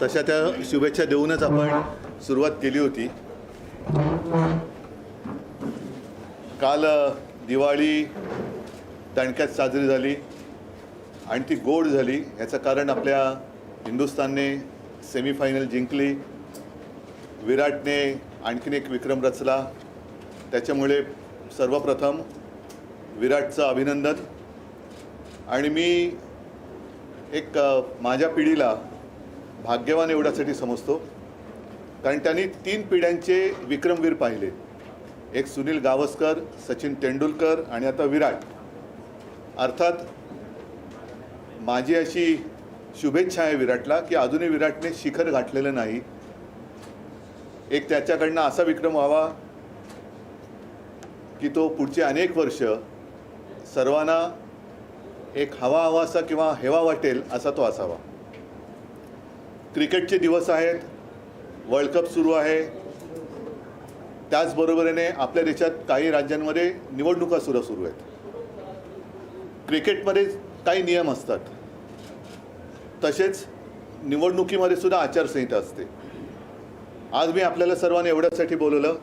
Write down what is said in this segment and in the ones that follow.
तशा त्या शुभेच्छा देऊनच आपण सुरुवात केली होती। काल दिवाळी दणक्यात साजरी झाली आणि ती गोड झाली। याचं कारण आपल्या हिंदुस्थानने सेमीफायनल जिंकली, विराटने आणखीन एक विक्रम रचला। त्याच्यामुळे सर्वप्रथम विराटचं अभिनंदन। आणि मी एक माझ्या पिढीला भाग्यवान एवढ्यासाठी समजतो कारण त्यांनी 3 पिढ्यांचे विक्रमवीर पाहिले। एक सुनील गावस्कर, सचिन तेंडुलकर आणि आता विराट। अर्थात माझी अशी शुभेच्छा आहे विराटला की अजूनही विराटने शिखर गाठलेलं नाही। एक त्याच्याकडनं असा विक्रम व्हावा की तो पुढचे अनेक वर्ष सर्वांना एक हवाहवासा किंवा हेवा वाटेल असा तो असावा। क्रिकेटचे दिवस आहेत, वर्ल्ड कप सुरू आहे, त्याचबरोबरीने आपल्या देशात काही राज्यांमध्ये निवडणुका सुरू आहेत। क्रिकेटमध्ये काही नियम असतात, तसेच निवडणुकीमध्ये सुद्धा आचारसंहिता असते। आज मी आपल्याला सर्वांना एवढ्यासाठी बोलवलं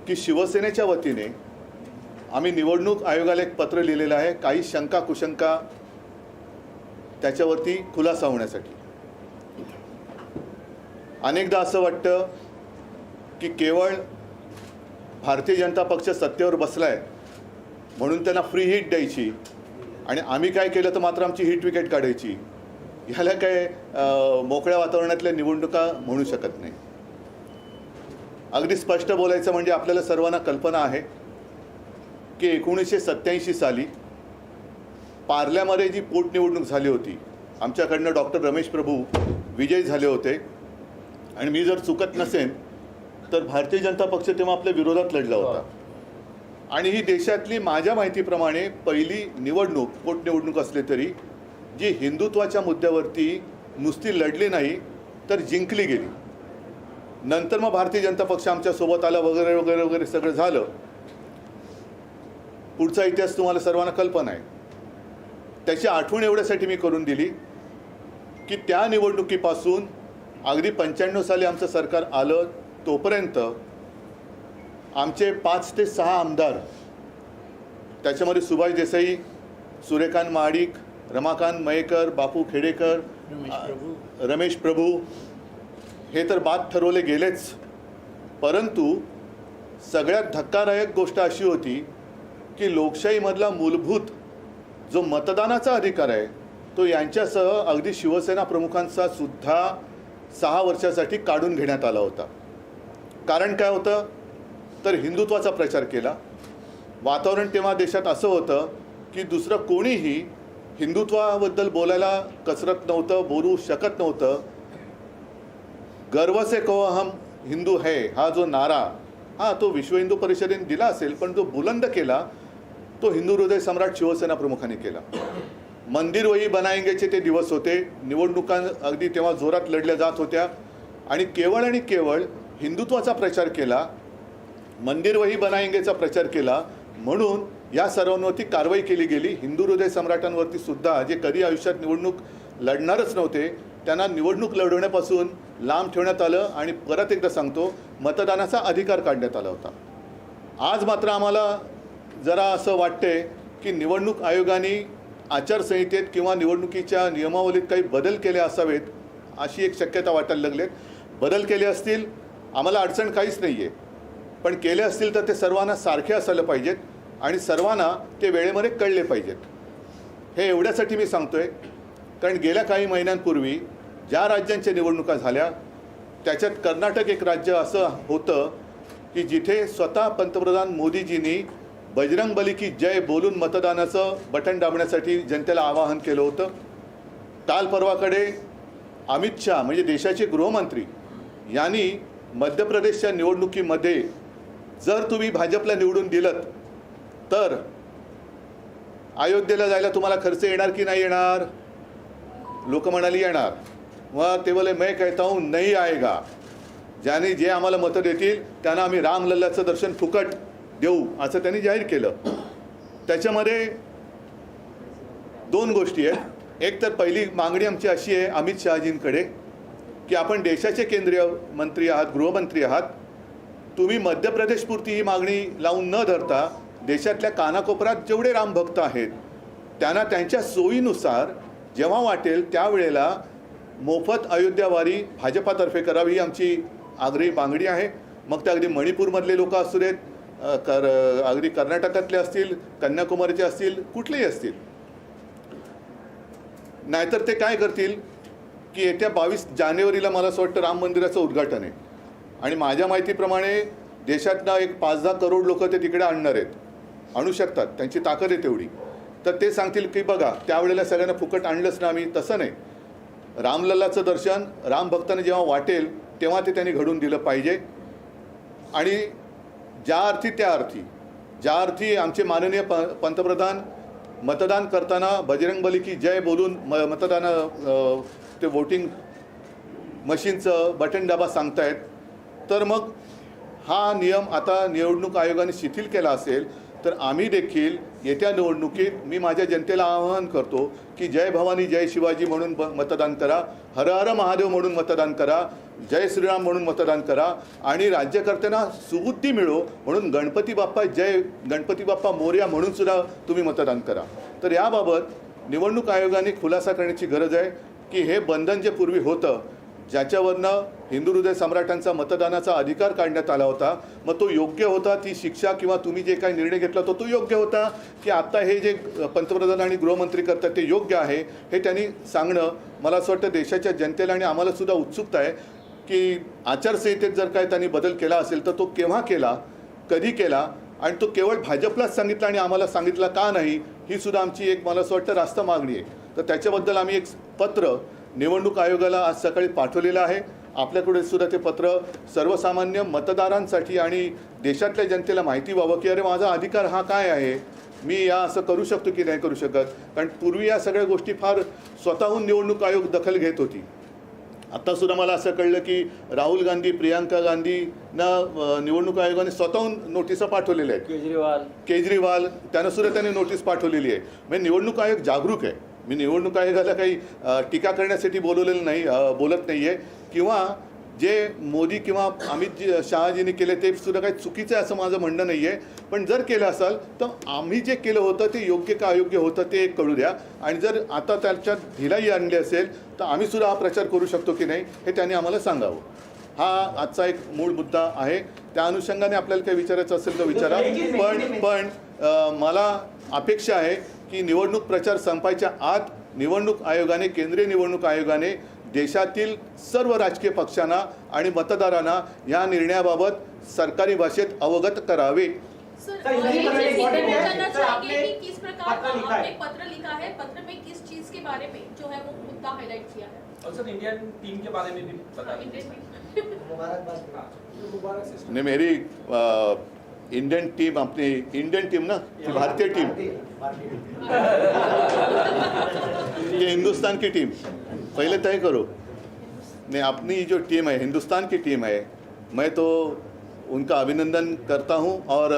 की शिवसेनेच्या वतीने आम्ही निवडणूक आयोगाला एक पत्र लिहिलेलं आहे, काही शंका कुशंका त्याच्यावरती खुलासा होण्यासाठी। अनेकदा असं वाटतं की केवळ भारतीय जनता पक्ष सत्तेवर बसलाय म्हणून त्यांना फ्री हिट द्यायची आणि आम्ही काय केलं तर मात्र आमची हिट विकेट काढायची। ह्याला काय मोकळ्या वातावरणातल्या निवडणुका म्हणू शकत नाही। अगदी स्पष्ट बोलायचं म्हणजे आपल्याला सर्वांना कल्पना आहे की 1987 साली पार्ल्यामध्ये जी पोटनिवडणूक झाली होती, आमच्याकडनं डॉक्टर रमेश प्रभू विजयी झाले होते आणि मी जर चुकत नसेन तर भारतीय जनता पक्ष तेव्हा आपल्या विरोधात लढला होता। आणि ही देशातली माझ्या माहितीप्रमाणे पहिली निवडणूक पोटनिवडणूक असली तरी जी हिंदुत्वाच्या मुद्द्यावरती नुसती लढली नाही तर जिंकली गेली। नंतर मग भारतीय जनता पक्ष आमच्यासोबत आला वगैरे वगैरे वगैरे सगळं झालं। पुढचा इतिहास तुम्हाला सर्वांना कल्पना आहे। त्याची आठवण एवढ्यासाठी मी करून दिली की त्या निवडणुकीपासून अगदी 95 साली आमचं सरकार आलं तोपर्यंत आमचे 5 ते 6 आमदार, त्याच्यामध्ये सुभाष देसाई, सूर्यकांत महाडिक, रमाकांत मयेकर, बापू खेडेकर, रमेश प्रभू हे तर बाद ठरवले गेलेच। परंतु सगळ्यात धक्कादायक गोष्ट अशी होती की लोकशाहीमधला मूलभूत जो मतदानाचा अधिकार आहे तो यांच्यासह अगदी शिवसेना प्रमुखांचा सुद्धा 6 वर्षासाठी काढून घेण्यात आला होता। कारण काय होतं तर हिंदुत्वाचा प्रचार केला। वातावरण तेव्हा देशात असं होतं की दुसरं कोणीही हिंदुत्वाबद्दल बोलायला कसरत नव्हतं, बोलू शकत नव्हतं। गर्व से कहो हम हिंदू है हा जो नारा तो विश्व हिंदू परिषदेने दिला असेल, पण जो बुलंद केला तो हिंदू हृदय सम्राट शिवसेना प्रमुखांनी केला। मंदिर वही बनाएंगेचे ते दिवस होते, निवडणुका अगदी तेव्हा जोरात लढल्या जात होत्या आणि केवळ हिंदुत्वाचा प्रचार केला, मंदिर वही बनाएंगेचा प्रचार केला म्हणून या सर्वांवरती कारवाई केली गेली। हिंदू हृदय सम्राटांवरती सुद्धा जे कधी आयुष्यात निवडणूक लढणारच नव्हते त्यांना निवडणूक लढवण्यापासून लांब ठेवण्यात आलं आणि परत एकदा सांगतो मतदानाचा अधिकार काढण्यात आला होता। आज मात्र आम्हाला जरा असं वाटते की निवडणूक आयोगाने आचारसंहितेत किंवा निवडणुकीच्या नियमावलीत काही बदल केले असावेत अशी एक शक्यता वाटायला लागलेत। बदल केले असतील आम्हाला अडचण काहीच नाही आहे, पण केले असतील तर ते सर्वांना सारखे असायला पाहिजेत आणि सर्वांना ते वेळेमध्ये कळले पाहिजेत। हे एवढ्यासाठी मी सांगतोय कारण गेल्या काही महिन्यांपूर्वी ज्या राज्यांच्या निवडणुका झाल्या त्याच्यात कर्नाटक एक राज्य असं होतं की जिथे स्वतः पंतप्रधान मोदीजींनी बजरंगबली की जय बोलून मतदानाचं बटन दाबण्यासाठी जनतेला आवाहन केलं होतं। काल परवाकडे अमित शाह म्हणजे देशाचे गृहमंत्री यांनी मध्य प्रदेशच्या निवडणुकीमध्ये जर तुम्ही भाजपला निवडून दिलं तर अयोध्येला जायला तुम्हाला खर्च येणार की नाही येणार? लोक म्हणाली येणार। वह ते बोले मैं कहता हूँ नहीं आएगा। ज्याने जे आम्हाला मतं देतील त्यांना आम्ही रामलल्लाचं दर्शन फुकट देऊ असं त्यांनी जाहीर केलं। त्याच्यामध्ये 2 गोष्टी आहेत। एक तर पहिली मागणी आमची अशी आहे अमित शहाजींकडे की आपण देशाचे केंद्रीय मंत्री आहात, गृहमंत्री आहात, तुम्ही मध्य प्रदेशपुरती ही मागणी लावून न धरता देशातल्या कानाकोपऱ्यात जेवढे रामभक्त आहेत त्यांना त्यांच्या सोयीनुसार जेव्हा वाटेल त्यावेळेला मोफत अयोध्यावारी भाजपातर्फे करावी ही आमची आग्रही मागणी आहे. मग ते अगदी मणिपूरमधले लोक असू देत, अगदी कर्नाटकातले असतील, कन्याकुमारीचे असतील, कुठलेही असतील. नाहीतर ते काय करतील की येत्या 22 जानेवारीला मला असं वाटतं राम मंदिराचं उद्घाटन आहे आणि माझ्या माहितीप्रमाणे देशातनं एक 5-10 करोड लोक ते तिकडे आणणार आहेत, आणू शकतात, त्यांची ताकद आहे तेवढी. तर ते सांगतील की बघा त्यावेळेला सगळ्यांना फुकट आणलंच ना आम्ही. तसं नाही, रामलल्लाचं दर्शन राम भक्तांना जेव्हा वाटेल तेव्हा ते त्यांनी घडून दिलं पाहिजे. आणि ज्या अर्थी आमचे माननीय पंतप्रधान मतदान करताना बजरंगबली की जय बोलून ते वोटिंग मशीनचं बटन दाबा सांगतायत, तर मग हा नियम आता निवडणूक आयोगाने शिथिल केला असेल तर आम्ही देखील येत्या निवडणुकीत मी माझ्या जनतेला आवाहन करतो की जय भवानी जय शिवाजी म्हणून मतदान करा, हर हर महादेव म्हणून मतदान करा, जय श्रीराम म्हणून मतदान करा आणि राज्यकर्त्यांना सुबुद्धी मिळो म्हणून गणपती बाप्पा जय, गणपती बाप्पा मोरया म्हणून सुद्धा तुम्ही मतदान करा. तर याबाबत निवडणूक आयोगाने खुलासा करण्याची गरज आहे की हे बंधन जे पूर्वी होतं ज्याच्यावरनं हिंदू हृदय सम्राटांचा मतदानाचा अधिकार काढण्यात आला होता, मग तो योग्य होता, ती शिक्षा किंवा तुम्ही जे काही निर्णय घेतला तो योग्य होता की आत्ता हे जे पंतप्रधान आणि गृहमंत्री करतात ते योग्य आहे, हे त्यांनी सांगणं मला असं वाटतं देशाच्या जनतेला आणि आम्हालासुद्धा उत्सुकता आहे की आचारसंहितेत जर काय त्यांनी बदल केला असेल तर तो केव्हा केला, कधी केला आणि तो केवळ भाजपलाच सांगितला आणि आम्हाला सांगितला का नाही, ही सुद्धा आमची एक मला असं वाटतं रास्त मागणी आहे. तर त्याच्याबद्दल आम्ही एक पत्र निवडणूक आयोगाला आज सकाळी पाठवलेलं आहे. आपल्याकडे सुद्धा ते पत्र सर्वसामान्य मतदारांसाठी आणि देशातल्या जनतेला माहिती व्हावं की अरे माझा अधिकार हा काय आहे, मी या असं करू शकतो की नाही करू शकत. कारण पूर्वी या सगळ्या गोष्टी फार स्वतःहून निवडणूक आयोग दखल घेत होती. आत्तासुद्धा मला असं कळलं की राहुल गांधी, प्रियांका गांधींना निवडणूक आयोगाने स्वतःहून नोटिसा पाठवलेल्या आहेत. केजरीवाल त्यांनासुद्धा त्यांनी नोटीस पाठवलेली आहे. म्हणजे निवडणूक आयोग जागरूक आहे. मी निवडणूक आयोगाला काही टीका करण्यासाठी बोलवलेलं नाही, बोलत नाही आहे किंवा जे मोदी किंवा अमित शहाजींनी केले ते सुद्धा काही चुकीचं आहे असं माझं म्हणणं नाही आहे. पण जर केलं असाल तर आम्ही जे केलं होतं ते योग्य का अयोग्य होतं ते कळू द्या. आणि जर आता त्याच्यात ढिलाई आणली असेल तर आम्ही सुद्धा हा प्रचार करू शकतो की नाही हे त्यांनी आम्हाला सांगावं. हा आजचा एक मूळ मुद्दा आहे. त्या अनुषंगाने आपल्याला काही विचारायचं असेल तर विचारा. पण मला अपेक्षा आहे की निवडणूक प्रचार संपायच्या आत निवडणूक आयोगाने, केंद्रीय निवडणूक आयोगाने देशातील सर्व राजकीय पक्षांना आणि मतदारांना या निर्णयाबाबत सरकारी भाषेत अवगत करावे. पत्र लिखा है, पत्र में किस चीज के बारे में जो है वो मुद्दा हाईलाइट किया है और सर इंडियन टीम के बारे में भी बता दीजिए. नहीं, मेरी इंडियन टीम, अपनी इंडियन टीम ना, भारतीय टीम, ये हिंदुस्तान की टीम पहले तय करो. नहीं, अपनी जो टीम है हिंदुस्तान की टीम है, मैं तो उनका अभिनंदन करता हूं और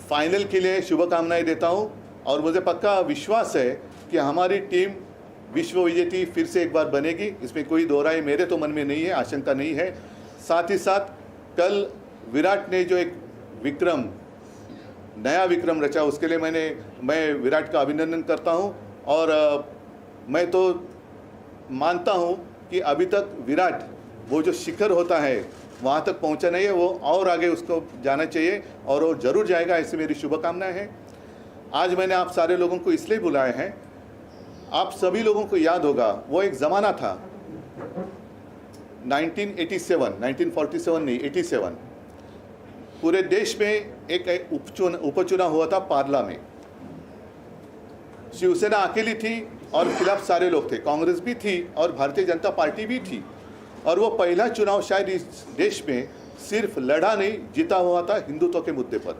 फाइनल के लिए शुभकामनाएं देता हूं. और मुझे पक्का विश्वास है कि हमारी टीम विश्व विजेती फिर से एक बार बनेगी, इसमें कोई दो राय मेरे तो मन में नहीं है, आशंका नहीं है. साथ ही साथ कल विराट ने जो एक विक्रम, नया विक्रम रचा, उसके लिए मैं विराट का अभिनंदन करता हूं. और मैं तो मानता हूं कि अभी तक विराट वो जो शिखर होता है वहाँ तक पहुँचा नहीं है, वो और आगे उसको जाना चाहिए और वो ज़रूर जाएगा, ऐसी मेरी शुभकामनाएं हैं. आज मैंने आप सारे लोगों को इसलिए बुलाए हैं, आप सभी लोगों को याद होगा वो एक ज़माना था 1947 नहीं 87, पूरे देश में एक उपचुनाव हुआ था पार्ला में. शिवसेना अकेली थी और खिलाफ सारे लोग थे, कांग्रेस भी थी और भारतीय जनता पार्टी भी थी. और वो पहला चुनाव शायद इस देश में सिर्फ लड़ा नहीं, जीता हुआ था हिंदुत्व के मुद्दे पर.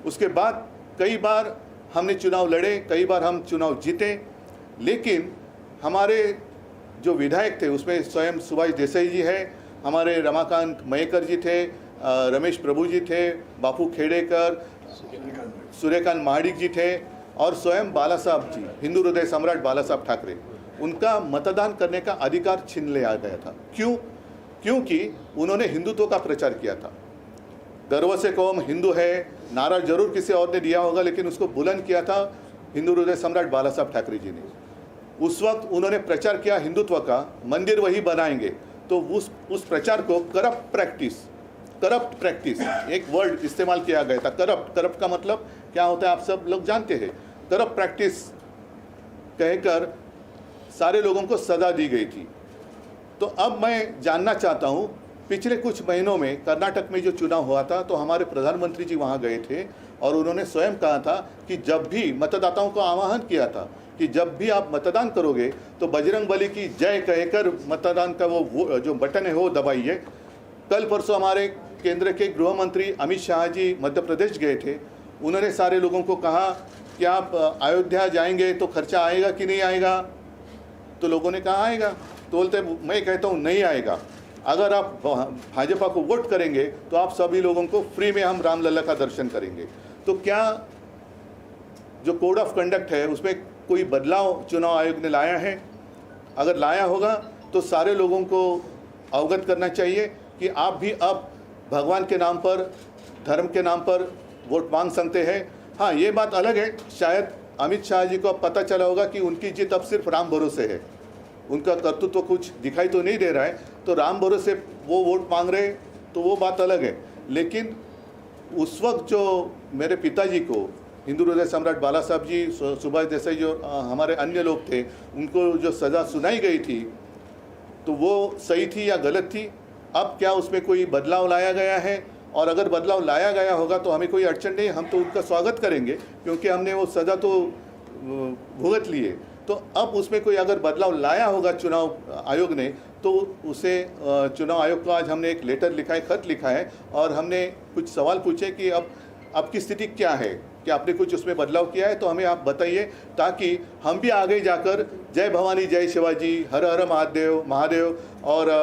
उसके बाद कई बार हमने चुनाव लड़े, कई बार हम चुनाव जीते, लेकिन हमारे जो विधायक थे उसमें स्वयं सुभाष देसाई जी है, हमारे रमाकांत मयेकर जी थे, रमेश प्रभु जी थे, बापू खेड़ेकर, सूर्यकांत महाडिक जी थे और स्वयं बाला साहब जी, हिंदू हृदय सम्राट बाला साहब ठाकरे. उनका मतदान करने का अधिकार छीन लिया गया था। क्यों? क्योंकि उन्होंने हिंदुत्व का प्रचार किया था। गर्व से कौम हिंदू है नारा जरूर किसी और ने दिया होगा, लेकिन उसको बुलंद किया था हिंदू हृदय सम्राट बाला साहब ठाकरे जी ने। उस वक्त उन्होंने प्रचार किया हिंदुत्व का, मंदिर वही बनाएंगे। तो उस प्रचार को करप्ट प्रैक्टिस एक वर्ड इस्तेमाल किया गया था। करप्ट का मतलब क्या होता है आप सब लोग जानते हैं। करप्ट प्रैक्टिस कहकर सारे लोगों को सजा दी गई थी। तो अब मैं जानना चाहता हूं, पिछले कुछ महीनों में कर्नाटक में जो चुनाव हुआ था तो हमारे प्रधानमंत्री जी वहां गए थे और उन्होंने स्वयं कहा था कि जब भी मतदाताओं को आह्वान किया था कि जब भी आप मतदान करोगे तो बजरंगबली की जय कहकर मतदान का वो जो बटन है वो दबाइए। कल परसों हमारे केंद्र के गृह मंत्री अमित शाह जी मध्य प्रदेश गए थे। उन्होंने सारे लोगों को कहा कि आप अयोध्या जाएंगे तो खर्चा आएगा कि नहीं आएगा, तो लोगों ने कहा आएगा। तो बोलते मैं कहता हूँ नहीं आएगा। अगर आप भाजपा को वोट करेंगे तो आप सभी लोगों को फ्री में हम रामलला का दर्शन करेंगे। तो क्या जो कोड ऑफ कंडक्ट है उसमें कोई बदलाव चुनाव आयोग ने लाया है? अगर लाया होगा तो सारे लोगों को अवगत करना चाहिए कि आप भी अब भगवान के नाम पर, धर्म के नाम पर वोट मांग सकते हैं। हाँ, ये बात अलग है, शायद अमित शाह जी को अब पता चला होगा कि उनकी जीत अब सिर्फ राम भरोसे है, उनका कर्तृत्व कुछ दिखाई तो नहीं दे रहा है, तो राम भरोसे वो वोट मांग रहे तो वो बात अलग है। लेकिन उस वक्त जो मेरे पिताजी को हिंदू हृदय सम्राट बाला साहब जी, सुभाष देसाई जो हमारे अन्य लोग थे, उनको जो सज़ा सुनाई गई थी तो वो सही थी या गलत थी? अब क्या उसमें कोई बदलाव लाया गया है? और अगर बदलाव लाया गया होगा तो हमें कोई अड़चन नहीं, हम तो उनका स्वागत करेंगे क्योंकि हमने वो सज़ा तो भुगत लिए। तो अब उसमें कोई अगर बदलाव लाया होगा चुनाव आयोग ने तो उसे चुनाव आयोग को आज हमने एक लेटर लिखा है, खत लिखा है और हमने कुछ सवाल पूछे कि अब की स्थिति क्या है, कि आपने कुछ उसमें बदलाव किया है तो हमें आप बताइए, ताकि हम भी आगे जाकर जय भवानी जय शिवाजी, हर हर महादेव और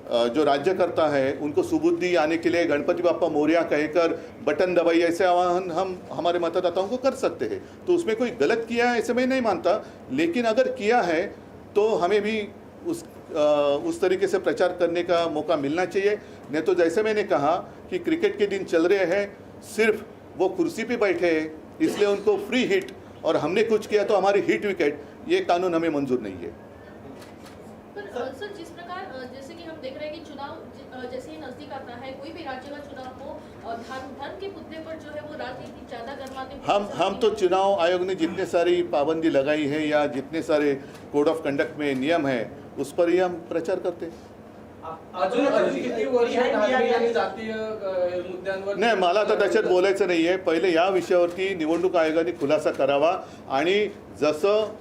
जो राज्यकर्ता है उनको सुबुद्धि आने के लिए गणपति बाप्पा मोरया कहकर बटन दबाइए, ऐसे आह्वान हम हमारे मतदाताओं को कर सकते हैं। तो उसमें कोई गलत किया है ऐसे मैं नहीं मानता, लेकिन अगर किया है तो हमें भी उस तरीके से प्रचार करने का मौका मिलना चाहिए। नहीं तो जैसे मैंने कहा कि क्रिकेट के दिन चल रहे हैं, सिर्फ वो कुर्सी पे बैठे हैं इसलिए उनको फ्री हिट और हमने कुछ किया तो हमारी हिट विकेट, ये कानून हमें मंजूर नहीं है। पर सर, जिस प्रकार जैसे कि हम देख रहे हैं कि चुनाव जैसे ही नजदीक आता है, कोई भी राज्य का चुनाव हो, धर्म के मुद्दे पर जो है वो राजनीति ज्यादा गर्माते हम तो चुनाव आयोग ने जितने सारी पाबंदी लगाई है या जितने सारे कोड ऑफ कंडक्ट में नियम है उस पर ही हम प्रचार करते हैं। नाही, मला आता त्याच्यात बोलायचं नाही आहे। पहिले या विषयावरती निवडणूक आयोगाने खुलासा करावा आणि जसं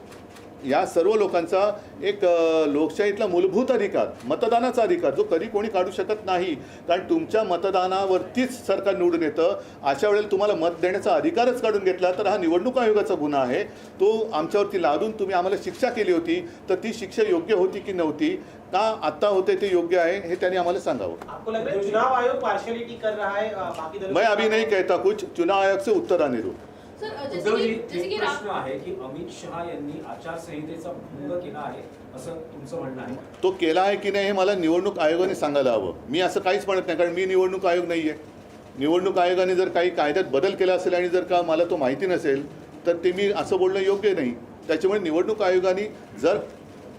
या सर्व लोकांचा एक लोकशाहीतला मूलभूत अधिकार, मतदानाचा अधिकार जो कधी कोणी काढू शकत नाही, कारण तुमच्या मतदानावरतीच सरकार निवडून येतं। अशा वेळेला तुम्हाला मत देण्याचा अधिकारच काढून घेतला तर हा निवडणूक आयोगाचा गुन्हा आहे। तो आमच्यावरती लादून तुम्ही आम्हाला शिक्षा केली होती, तर ती शिक्षा योग्य होती की नव्हती, का आता होते ते योग्य आहे हे त्यांनी आम्हाला सांगावं। आपको लग रहा है चुनाव आयोग पार्शियलिटी कर रहा है बाकी दलों? मैं अभी नहीं कहता कुछ, चुनाव आयोग से उत्तर आने दो। सर, जैसे की प्रश्न आहे की अमित शहा यांनी आचारसंहितेचा भंग केला आहे असं तुमचं म्हणणं आहे? तो केला आहे की नाही हे मला निवडणूक आयोगाने सांगायला हवं। मी असं काहीच म्हणत नाही, कारण मी निवडणूक आयोग नाही आहे। निवडणूक आयोगाने जर काही कायद्यात बदल केला असेल आणि जर का मला तो माहिती नसेल तर ते मी असं बोलणं योग्य नाही। त्याच्यामुळे निवडणूक आयोगाने जर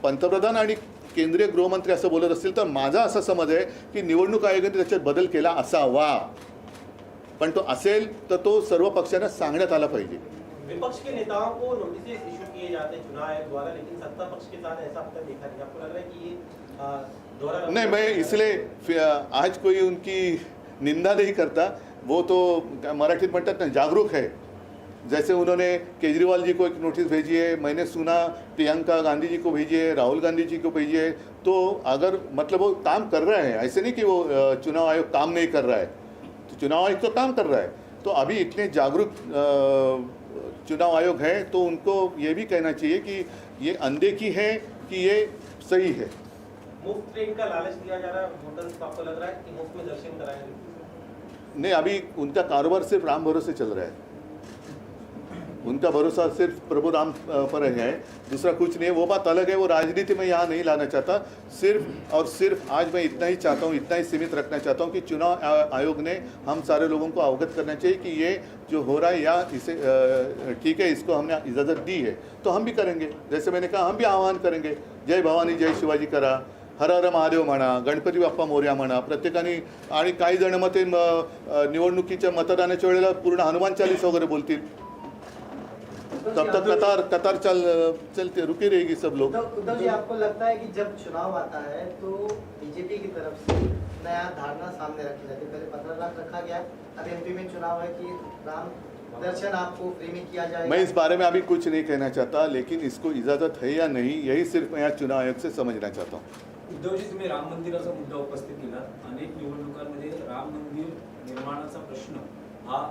पंतप्रधान आणि केंद्रीय गृहमंत्री असं बोलत असतील तर माझा असा समज आहे की निवडणूक आयोगाने त्याच्यात बदल केला असावा, पण तो असेल तर तो सर्व पक्षांना सांगण्यात आला पाहिजे। विपक्ष के नेताओं को नोटिस इशू किए जाते हैं चुनाव आयोग द्वारा, लेकिन सत्ता पक्ष के साथ ऐसा अब तक देखा नहीं। आपको लग रहा है कि ये दोहरा नहीं, मैं इसलिए आज कोई उनकी निंदा नहीं करता, वो तो मराठीत म्हणतात ना जागरूक है। जैसे उन्होंने केजरीवाल जी को एक नोटिस भेजी है, मैंने सुना प्रियंका गांधी जी को भेजी है, राहुल गांधी जी को भेजी है। तो अगर मतलब वो काम कर रहा है, ऐसे नहीं कि वो चुनाव आयोग काम नहीं कर रहा है, तो चुनाव आयोग तो काम कर रहा है। तो अभी इतने जागरूक चुनाव आयोग है तो उनको ये भी कहना चाहिए कि ये अनदेखी है कि ये सही है। मुफ्त ट्रेन का लालच दिया जा रहा है वोटर्स को, आपको लग रहा है कि मुफ्त में दर्शन कराएंगे? नहीं, अभी उनका कारोबार सिर्फ राम भरोसे चल रहा है। उनका भरोसा सिर्फ प्रभु राम पर है, दूसरा कुछ नहीं है। वो बात अलग है, वो राजनीति में यहाँ नहीं लाना चाहता। सिर्फ और सिर्फ आज मैं इतना ही चाहता हूँ, इतना ही सीमित रखना चाहता हूँ कि चुनाव आयोग ने हम सारे लोगों को अवगत करना चाहिए कि ये जो हो रहा है या इसे ठीक है, इसको हमने इजाज़त दी है तो हम भी करेंगे। जैसे मैंने कहा, हम भी आह्वान करेंगे, जय भवानी जय शिवाजी करा, हर हर महादेव म्हणा, गणपती बाप्पा मोरया म्हणा प्रत्येकाने। आणि काही जण मग ते निवडणुकीच्या मतदानाच्या वेळेला पूर्ण हनुमान चालीस वगैरे बोलतील, तब तक कतार चलते रुकी रहेगी सब लोग। उद्धव जी, आपको लगता है कि जब चुनाव आता है तो बीजेपी की तरफ से नया धारणा सामने रखी जाती है? पहले 15 लाख रखा गया, अब एमपी में चुनाव है कि राम दर्शन आपको फ्री में किया जाएगा। मैं इस बारे में अभी कुछ नहीं कहना चाहता, लेकिन इसको इजाज़त है या नहीं यही सिर्फ मैं यहाँ चुनाव आयोग से समझना चाहता हूँ। उद्धवजी, तुम्ही राम मंदिराचा मुद्दा उपस्थित केला। अनेक निवडणुकांमध्ये राम मंदिर निर्माणाचा प्रश्न हा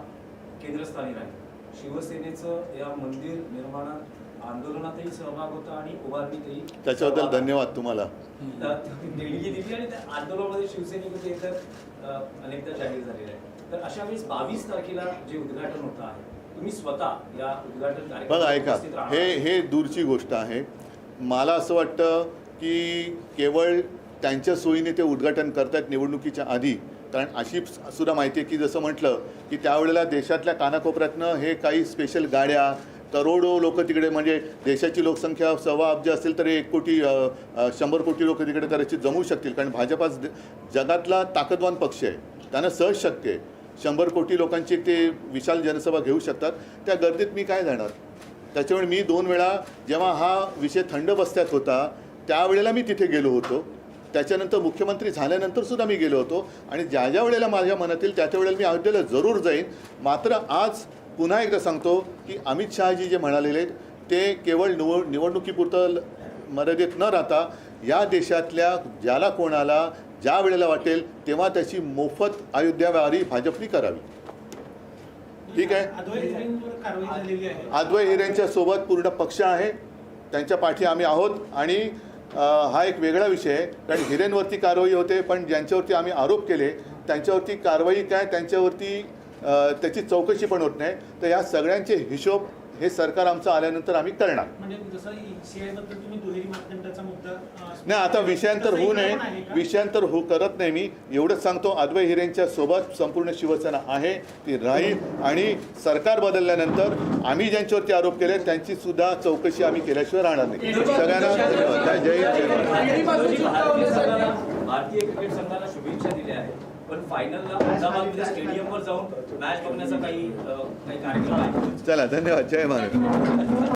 केंद्रस्थानी राहील। शिवसेनेचं या मंदिर निर्माणात आंदोलनातही सहभाग होता आणि उभारणीतही त्याच्याबद्दल धन्यवाद तुम्हाला। देणगी दिली आणि त्या आंदोलनामध्ये सैनिक हे तर अनेकदा जाहीर झालेलं आहे। तर अशा वेळेस 22 तारखेला जे उद्घाटन होतं आहे, तुम्ही स्वतः या उद्घाटन बघा, कार्यक्रमात ऐका, उपस्थित राहणार? हे दूरची गोष्ट आहे। मला असं वाटतं की केवळ त्यांच्या सोयीने ते उद्घाटन करतात निवडणुकीच्या आधी, कारण अशी सुद्धा माहिती आहे की जसं म्हटलं की त्यावेळेला देशातल्या कानाकोपऱ्यातनं हे काही स्पेशल गाड्या, करोडो लोक तिकडे, म्हणजे देशाची लोकसंख्या 1.25 अब्ज असेल तर 1 कोटी 100 कोटी लोक तिकडे करायची जमू शकतील, कारण भाजप हा जगातला ताकदवान पक्ष आहे, त्यांना सहज शक्य आहे 100 कोटी लोकांची ते विशाल जनसभा घेऊ शकतात। त्या गर्दीत मी काय जाणार? त्याच्यामुळे मी 2 वेळा जेव्हा हा विषय थंड बस्त्यात होता त्यावेळेला मी तिथे गेलो होतो, त्याच्यानंतर मुख्यमंत्री झाल्यानंतर सुद्धा मी गेलो होतो, आणि ज्या ज्या वेळेला माझ्या मनात येईल त्या वेळेला मी अयोध्येला जरूर जाईन। मात्र आज पुन्हा एकदा सांगतो की अमित शहाजी जे म्हणालेले ते केवळ निवडणुकीपुरतं मर्यादित न राहता या देशातल्या ज्याला कोणाला ज्या वेळेला वाटेल तेव्हा त्याची मोफत अयोध्या वारी भाजपने करावी। ठीक आहे, अद्वै हिरेंच्या सोबत पूर्ण पक्ष आहे, त्यांच्या पाठी आम्ही आहोत। आणि हा एक वेगळा विषय आहे, कारण हिरेंवरती कारवाई होते, पण ज्यांच्यावरती आम्ही आरोप केले त्यांच्यावरती कारवाई काय, त्यांच्यावरती त्याची चौकशी पण होत नाही। तर या सगळ्यांचे हिशोब हे सरकार आमचं आल्यानंतर आम्ही करणार। म्हणजे जसं ECI बद्दल तुम्ही दुहेरी मापदंडाचा मुद्दा नाही, आता विषयांतर होऊ नये, विषयांतर करत नाही। मी एवढंच सांगतो, अद्वै हिरेंच्या सोबत संपूर्ण शिवसेना आहे, ती राहील, आणि सरकार बदलल्यानंतर आम्ही ज्यांच्यावरती आरोप केले त्यांची सुद्धा चौकशी आम्ही केल्याशिवाय राहणार नाही। सगळ्यांना धन्यवाद। जय हिंद, जय महाराष्ट्र। भारतीय क्रिकेट संघाला शुभेच्छा दिल्या आहेत, पण फायनलला अहमदाबाद स्टेडियमवर जाऊन मॅच बघण्याचा काही कार्यक्रम आहे? चला, धन्यवाद। जय महाराष्ट्र।